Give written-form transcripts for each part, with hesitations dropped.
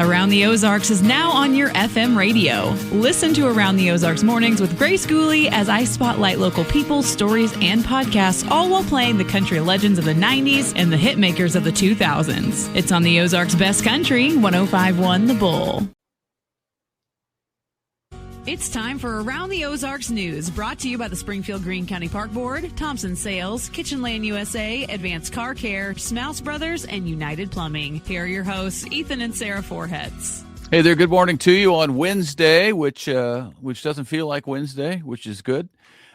Around the Ozarks is now on your FM radio. Listen to Around the Ozarks mornings with Grace Gooley as I spotlight local people, stories, and podcasts, all while playing the country legends of the 90s and the hit makers of the 2000s. It's on the Ozarks' Best Country, 105.1 The Bull. It's time for Around the Ozarks News, brought to you by the Springfield Greene County Park Board, Thompson Sales, Kitchen Land USA, Advanced Car Care, Smouse Brothers, and United Plumbing. Here are your hosts, Ethan and Sarah Foreheads. Hey there, good morning to you on Wednesday, which doesn't feel like Wednesday, which is good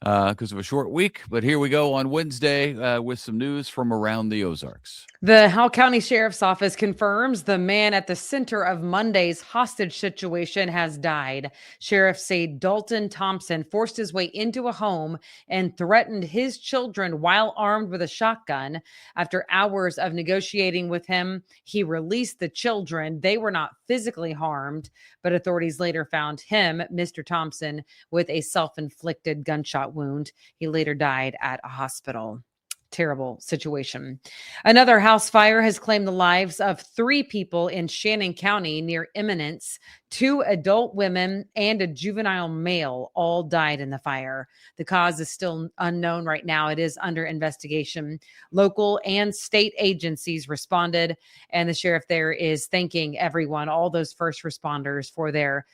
because of a short week. But here we go on Wednesday with some news from around the Ozarks. The Howell County Sheriff's Office confirms the man at the center of Monday's hostage situation has died. Sheriffs say Dalton Thompson forced his way into a home and threatened his children while armed with a shotgun. After hours of negotiating with him, he released the children. They were not physically harmed, but authorities later found him, Mr. Thompson, with a self-inflicted gunshot wound. He later died at a hospital. Terrible situation. Another house fire has claimed the lives of 3 people in Shannon County near Eminence. 2 adult women and a juvenile male all died in the fire. The cause is still unknown right now. It is under investigation. Local and state agencies responded, and the sheriff there is thanking everyone, all those first responders, for their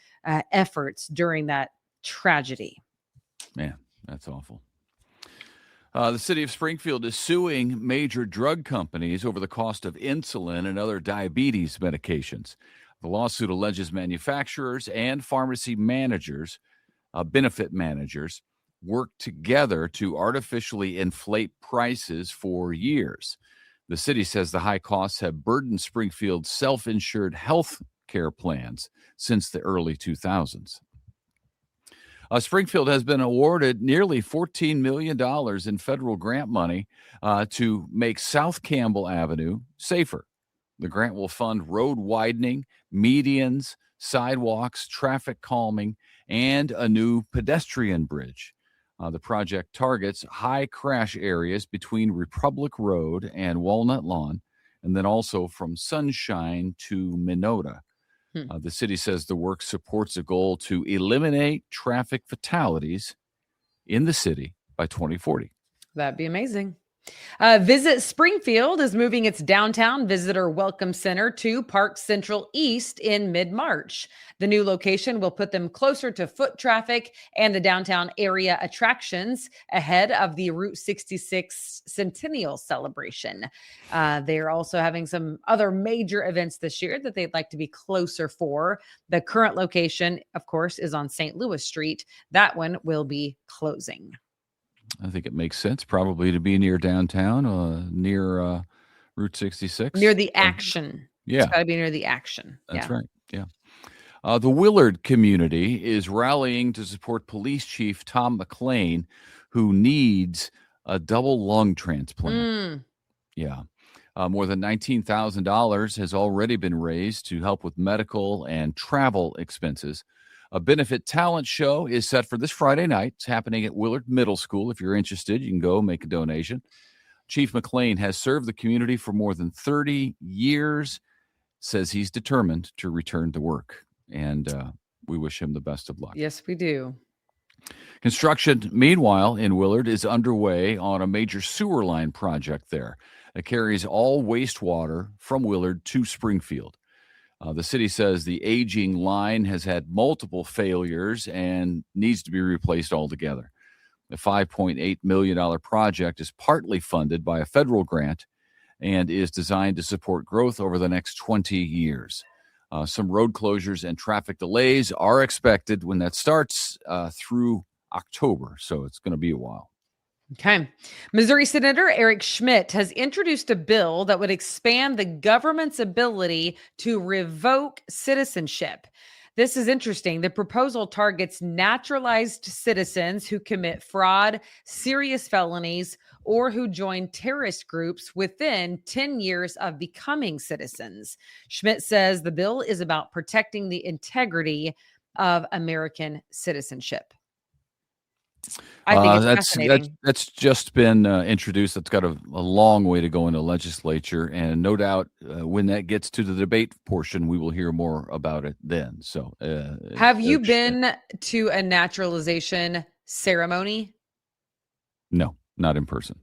efforts during that tragedy. Man, that's awful. The city of Springfield is suing major drug companies over the cost of insulin and other diabetes medications. The lawsuit alleges manufacturers and pharmacy managers, benefit managers, worked together to artificially inflate prices for years. The city says the high costs have burdened Springfield's self-insured health care plans since the early 2000s. Springfield has been awarded nearly $14 million in federal grant money to make South Campbell Avenue safer. The grant will fund road widening, medians, sidewalks, traffic calming, and a new pedestrian bridge. The project targets high crash areas between Republic Road and Walnut Lawn, and then also from Sunshine to Minota. The city says the work supports a goal to eliminate traffic fatalities in the city by 2040. That'd be amazing. Visit Springfield is moving its downtown visitor welcome center to Park Central East in mid-March. The new location will put them closer to foot traffic and the downtown area attractions ahead of the Route 66 Centennial celebration. They are also having some other major events this year that they'd like to be closer for. The current location, of course, is on St. Louis Street. That one will be closing. I think it makes sense probably to be near downtown, near Route 66. Near the action. Yeah. It's got to be near the action. That's right. Yeah. The Willard community is rallying to support Police Chief Tom McLean, who needs a double lung transplant. Yeah. More than $19,000 has already been raised to help with medical and travel expenses. A benefit talent show is set for this Friday night. It's happening at Willard Middle School. If you're interested, you can go make a donation. Chief McLean has served the community for more than 30 years, says he's determined to return to work. And we wish him the best of luck. Yes, we do. Construction, meanwhile, in Willard is underway on a major sewer line project there. It carries all wastewater from Willard to Springfield. The city says the aging line has had multiple failures and needs to be replaced altogether. The $5.8 million project is partly funded by a federal grant and is designed to support growth over the next 20 years. Some road closures and traffic delays are expected when that starts through October, so it's going to be a while. Okay. Missouri Senator Eric Schmidt has introduced a bill that would expand the government's ability to revoke citizenship. This is interesting. The proposal targets naturalized citizens who commit fraud, serious felonies, or who join terrorist groups within 10 years of becoming citizens. Schmidt says the bill is about protecting the integrity of American citizenship. I think it's That's fascinating. that's just been introduced. That's got a long way to go in the legislature, and no doubt when that gets to the debate portion, we will hear more about it then. So, Have you interesting. been to a naturalization ceremony? No, not in person.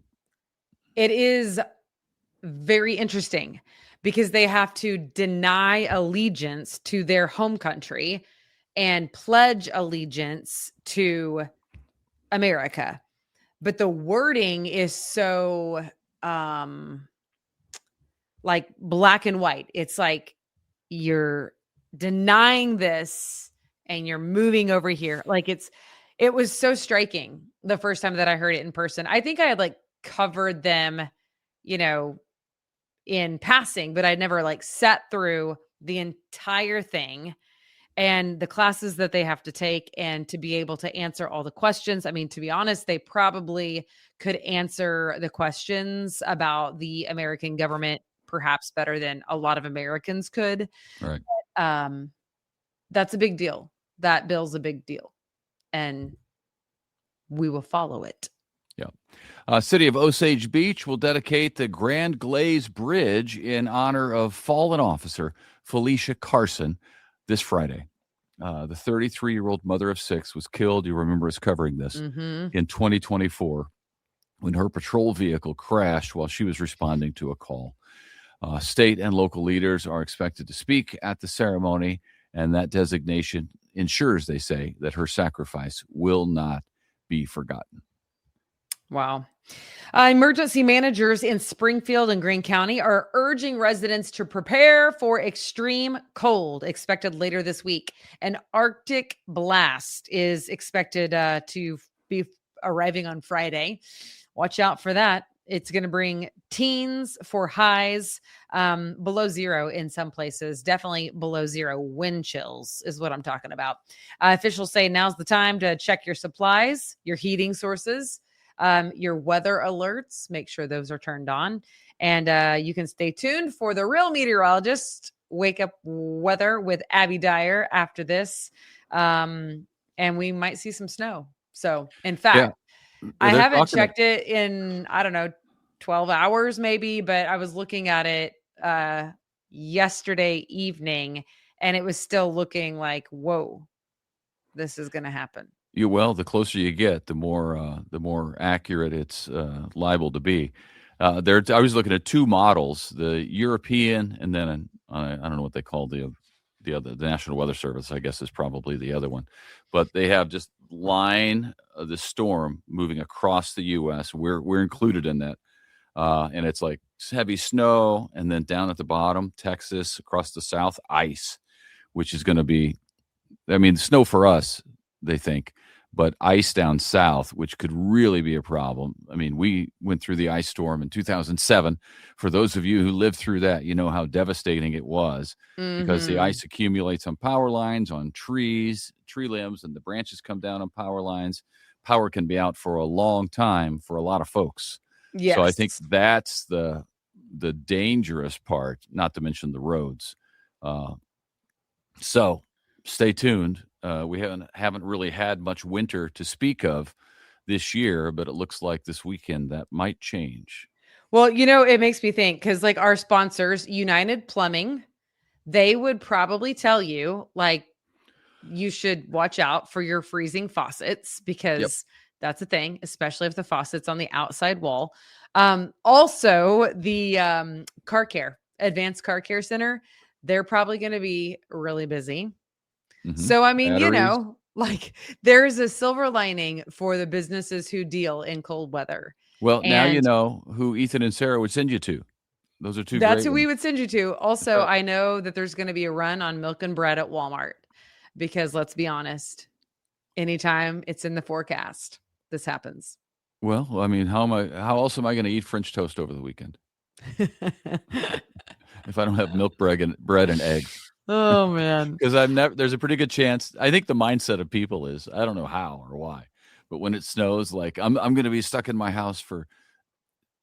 It is very interesting because they have to deny allegiance to their home country and pledge allegiance to America. But the wording is so like black and white. It's like you're denying this and you're moving over here. Like it was so striking the first time that I heard it in person. I think I had like covered them, you know, in passing, but I'd never like sat through the entire thing and the classes that they have to take and to be able to answer all the questions. I mean, to be honest, they probably could answer the questions about the American government perhaps better than a lot of Americans could. Right. Um, that's a big deal. That bill's a big deal. And we will follow it. Yeah. City of Osage Beach will dedicate the Grand Glaze Bridge in honor of fallen officer Felicia Carson this Friday. The 33-year-old mother of 6 was killed. You remember us covering this in 2024 when her patrol vehicle crashed while she was responding to a call. State and local leaders are expected to speak at the ceremony, and that designation ensures, they say, that her sacrifice will not be forgotten. Wow. Emergency managers in Springfield and Greene County are urging residents to prepare for extreme cold expected later this week. An Arctic blast is expected to be arriving on Friday. Watch out for that. It's going to bring teens for highs below zero in some places, definitely below zero. Wind chills is what I'm talking about. Officials say now's the time to check your supplies, your heating sources, your weather alerts. Make sure those are turned on. And you can stay tuned for the real meteorologist, Wake Up Weather with Abby Dyer after this. And we might see some snow. So, in fact, I haven't checked it in, I don't know, 12 hours maybe, but I was looking at it yesterday evening and it was still looking like, whoa, this is going to happen. The closer you get, the more accurate it's liable to be. I was looking at 2 models, the European and then I don't know what they call the National Weather Service, I guess is probably the other one. But they have just line of the storm moving across the U.S. We're included in that. And it's like heavy snow, and then down at the bottom, Texas, across the south, ice, which is going to be, I mean, snow for us, they think, but ice down south, which could really be a problem. I mean, we went through the ice storm in 2007. For those of you who lived through that, you know how devastating it was because the ice accumulates on power lines, on trees, tree limbs, and the branches come down on power lines. Power can be out for a long time for a lot of folks. Yes. So I think that's the dangerous part, not to mention the roads. So stay tuned. We haven't really had much winter to speak of this year, but it looks like this weekend that might change. Well, it makes me think because like our sponsors, United Plumbing, they would probably tell you like you should watch out for your freezing faucets because that's a thing, especially if the faucet's on the outside wall. Also, the car care, Advanced Car Care Center, they're probably going to be really busy. Mm-hmm. So, I mean, Batteries. like there's a silver lining for the businesses who deal in cold weather. Well, now you know who Ethan and Sarah would send you to. Those are 2 That's great who we ones. would send you to. Also, right. I know that there's going to be a run on milk and bread at Walmart because let's be honest, anytime it's in the forecast, this happens. Well, I mean, how else am I going to eat French toast over the weekend? If I don't have milk, bread and eggs. Oh man. Because there's a pretty good chance. I think the mindset of people is, I don't know how or why, but when it snows, like I'm going to be stuck in my house for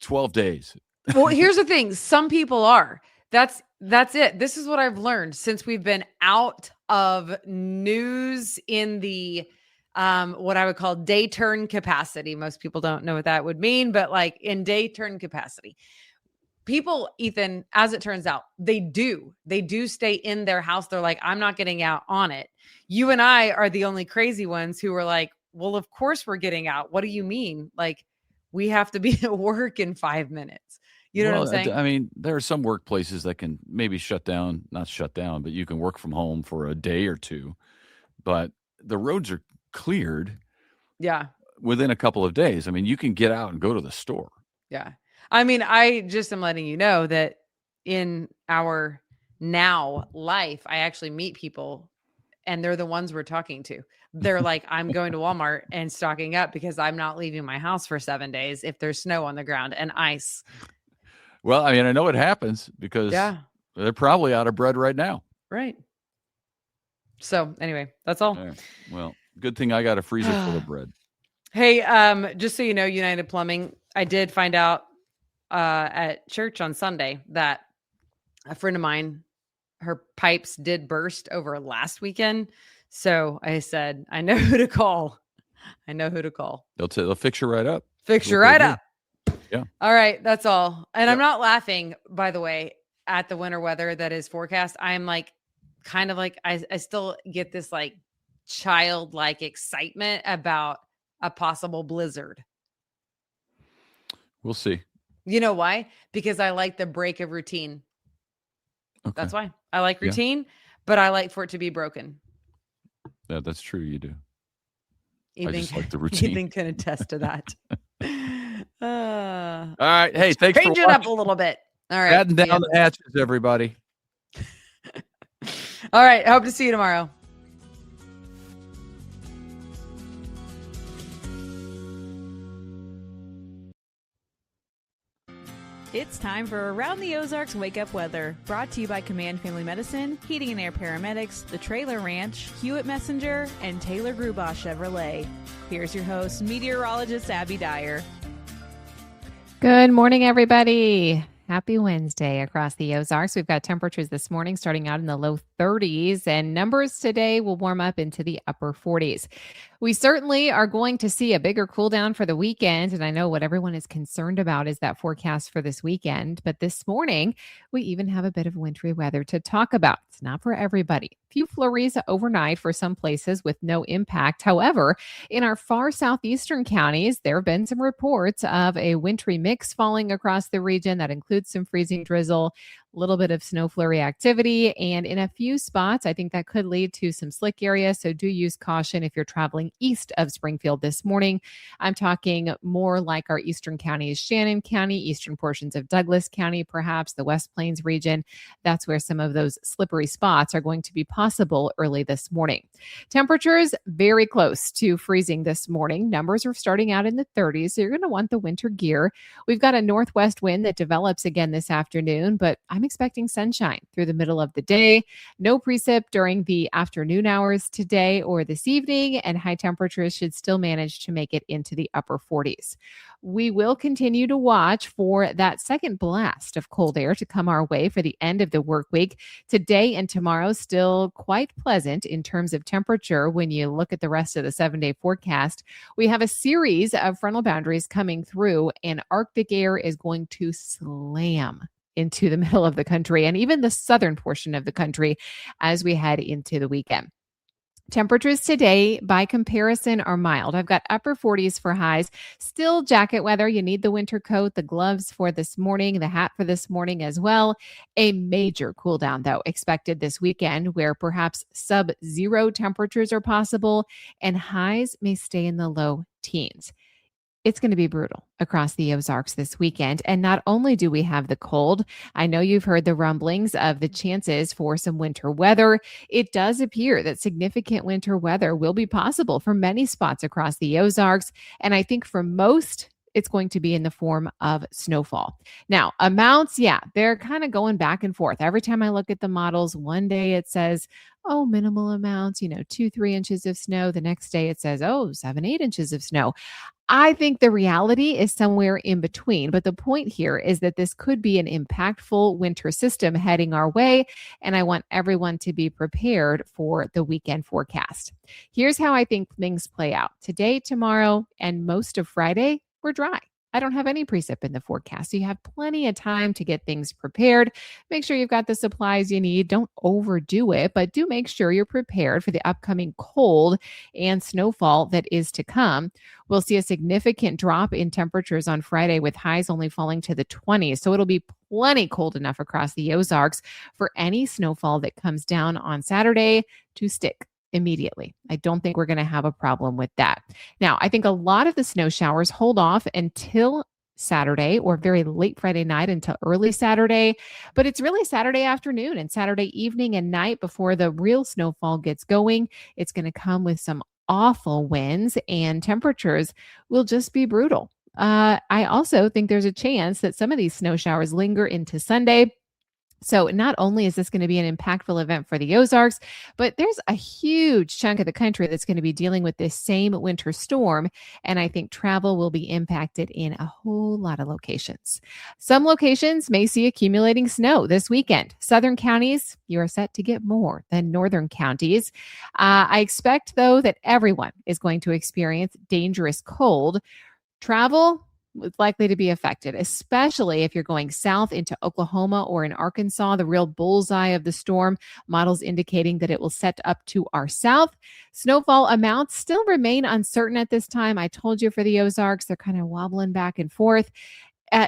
12 days. Well, here's the thing. Some people are. That's it. This is what I've learned since we've been out of news in the what I would call day turn capacity. Most people don't know what that would mean, but like in day turn capacity, people, Ethan, as it turns out, they do stay in their house. They're like, I'm not getting out on it. You and I are the only crazy ones who are like, well, of course we're getting out. What do you mean? Like, we have to be at work in 5 minutes. You know what I'm saying? I mean, there are some workplaces that can maybe not shut down, but you can work from home for a day or two. But the roads are cleared. Yeah. Within a couple of days. I mean, you can get out and go to the store. Yeah. I mean, I just am letting you know that in our now life, I actually meet people and they're the ones we're talking to. They're like, I'm going to Walmart and stocking up because I'm not leaving my house for 7 days if there's snow on the ground and ice. Well, I mean, I know it happens because they're probably out of bread right now. Right. So anyway, that's all. Well, good thing I got a freezer full of bread. Hey, just so you know, United Plumbing, I did find out at church on Sunday that a friend of mine, her pipes did burst over last weekend. So I said, I know who to call. They'll fix you right up. Fix you right up. Yeah. All right. That's all. And I'm not laughing, by the way, at the winter weather that is forecast. I'm like, kind of like, I still get this like childlike excitement about a possible blizzard. We'll see. You know why? Because I like the break of routine. Okay. That's why I like routine, but I like for it to be broken. Yeah, that's true. You do. Ethan, I just like the routine. Ethan can attest to that. All right. Hey, thanks for change it up a little bit. All right. Batten down the hatches, everybody. All right. I hope to see you tomorrow. It's time for Around the Ozarks Wake Up Weather, brought to you by Command Family Medicine, Heating and Air Paramedics, The Trailer Ranch, Hewitt Messenger, and Taylor Grubaugh Chevrolet. Here's your host, meteorologist Abby Dyer. Good morning, everybody. Happy Wednesday across the Ozarks. We've got temperatures this morning starting out in the low 30s, and numbers today will warm up into the upper 40s. We certainly are going to see a bigger cool down for the weekend, and I know what everyone is concerned about is that forecast for this weekend. But this morning, we even have a bit of wintry weather to talk about. It's not for everybody. A few flurries overnight for some places with no impact. However, in our far southeastern counties, there have been some reports of a wintry mix falling across the region that includes some freezing drizzle, a little bit of snow flurry activity, and in a few spots, I think that could lead to some slick areas. So do use caution if you're traveling east of Springfield this morning. I'm talking more like our eastern counties, Shannon County, eastern portions of Douglas County, perhaps the West Plains region. That's where some of those slippery spots are going to be possible early this morning. Temperatures very close to freezing this morning. Numbers are starting out in the 30s, so you're going to want the winter gear. We've got a northwest wind that develops again this afternoon, but I'm expecting sunshine through the middle of the day. No precip during the afternoon hours today or this evening, and high temperatures should still manage to make it into the upper 40s. We will continue to watch for that second blast of cold air to come our way for the end of the work week. Today and tomorrow still quite pleasant in terms of temperature when you look at the rest of the 7-day forecast. We have a series of frontal boundaries coming through, and Arctic air is going to slam into the middle of the country and even the southern portion of the country as we head into the weekend. Temperatures today, by comparison, are mild. I've got upper 40s for highs. Still jacket weather. You need the winter coat, the gloves for this morning, the hat for this morning as well. A major cool down, though, expected this weekend where perhaps sub-zero temperatures are possible and highs may stay in the low teens. It's going to be brutal across the Ozarks this weekend. And not only do we have the cold, I know you've heard the rumblings of the chances for some winter weather. It does appear that significant winter weather will be possible for many spots across the Ozarks. And I think for most, it's going to be in the form of snowfall. Now, amounts, they're kind of going back and forth. Every time I look at the models, one day it says, oh, minimal amounts, 2-3 inches of snow. The next day it says, 7-8 inches of snow. I think the reality is somewhere in between. But the point here is that this could be an impactful winter system heading our way. And I want everyone to be prepared for the weekend forecast. Here's how I think things play out. Today, tomorrow, and most of Friday, we're dry. I don't have any precip in the forecast. So you have plenty of time to get things prepared. Make sure you've got the supplies you need. Don't overdo it, but do make sure you're prepared for the upcoming cold and snowfall that is to come. We'll see a significant drop in temperatures on Friday with highs only falling to the 20s. So it'll be plenty cold enough across the Ozarks for any snowfall that comes down on Saturday to stick immediately. I don't think we're going to have a problem with that. Now, I think a lot of the snow showers hold off until Saturday or very late Friday night until early Saturday, but it's really Saturday afternoon and Saturday evening and night before the real snowfall gets going. It's going to come with some awful winds and temperatures will just be brutal. I also think there's a chance that some of these snow showers linger into Sunday. So not only is this going to be an impactful event for the Ozarks, but there's a huge chunk of the country that's going to be dealing with this same winter storm. And I think travel will be impacted in a whole lot of locations. Some locations may see accumulating snow this weekend. Southern counties, you are set to get more than northern counties. I expect, though, that everyone is going to experience dangerous cold. Travel is likely to be affected, especially if you're going south into Oklahoma or in Arkansas, the real bullseye of the storm, models indicating that it will set up to our south. Snowfall amounts still remain uncertain at this time. I told you for the Ozarks, they're kind of wobbling back and forth.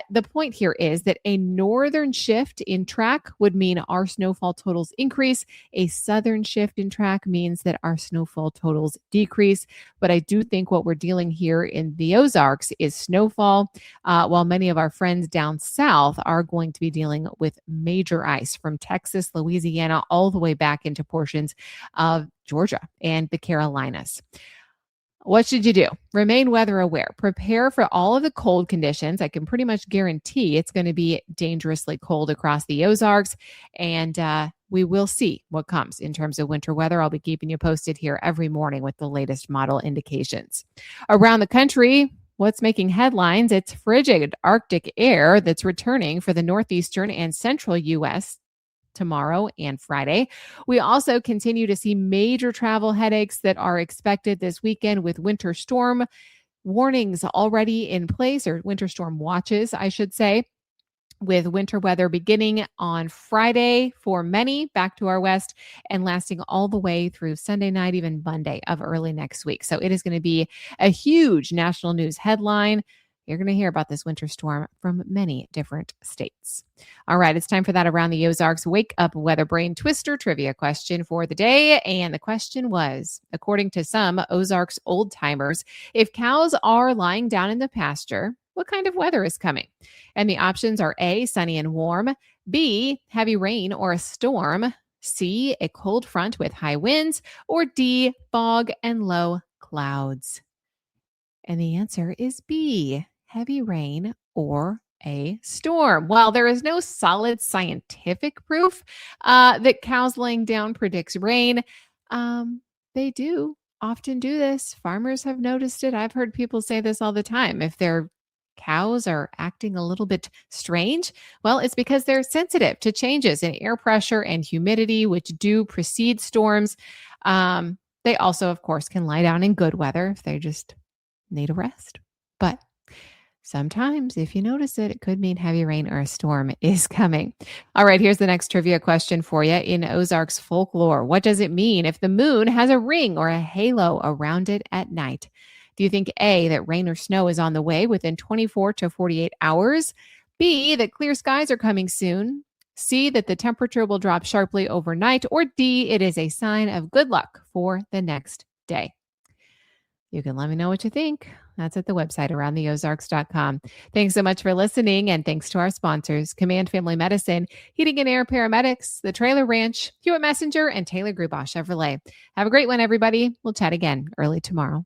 The point here is that a northern shift in track would mean our snowfall totals increase. A southern shift in track means that our snowfall totals decrease. But I do think what we're dealing here in the Ozarks is snowfall, while many of our friends down south are going to be dealing with major ice from Texas, Louisiana, all the way back into portions of Georgia and the Carolinas. What should you do? Remain weather aware. Prepare for all of the cold conditions. I can pretty much guarantee it's going to be dangerously cold across the Ozarks, and we will see what comes in terms of winter weather. I'll be keeping you posted here every morning with the latest model indications. Around the country, what's making headlines? It's frigid Arctic air that's returning for the northeastern and central U.S. tomorrow and Friday. We also continue to see major travel headaches that are expected this weekend with winter storm warnings already in place, or winter storm watches, I should say, with winter weather beginning on Friday for many back to our west and lasting all the way through Sunday night, even Monday of early next week. So it is going to be a huge national news headline. You're going to hear about this winter storm from many different states. All right, it's time for that Around the Ozarks Wake Up Weather Brain Twister trivia question for the day. And the question was, according to some Ozarks old timers, if cows are lying down in the pasture, what kind of weather is coming? And the options are A, sunny and warm, B, heavy rain or a storm, C, a cold front with high winds, or D, fog and low clouds. And the answer is B, heavy rain or a storm. While there is no solid scientific proof that cows laying down predicts rain, they do often do this. Farmers have noticed it. I've heard people say this all the time. If their cows are acting a little bit strange, well, it's because they're sensitive to changes in air pressure and humidity, which do precede storms. They also, of course, can lie down in good weather if they just need a rest. But sometimes, if you notice it, it could mean heavy rain or a storm is coming. All right, here's the next trivia question for you. In Ozarks folklore, what does it mean if the moon has a ring or a halo around it at night? Do you think A, that rain or snow is on the way within 24 to 48 hours? B, that clear skies are coming soon? C, that the temperature will drop sharply overnight? Or D, it is a sign of good luck for the next day? You can let me know what you think. That's at the website aroundtheozarks.com. Thanks so much for listening, and thanks to our sponsors, Command Family Medicine, Heating and Air Paramedics, The Trailer Ranch, Hewitt Messenger, and Taylor Grubaugh Chevrolet. Have a great one, everybody. We'll chat again early tomorrow.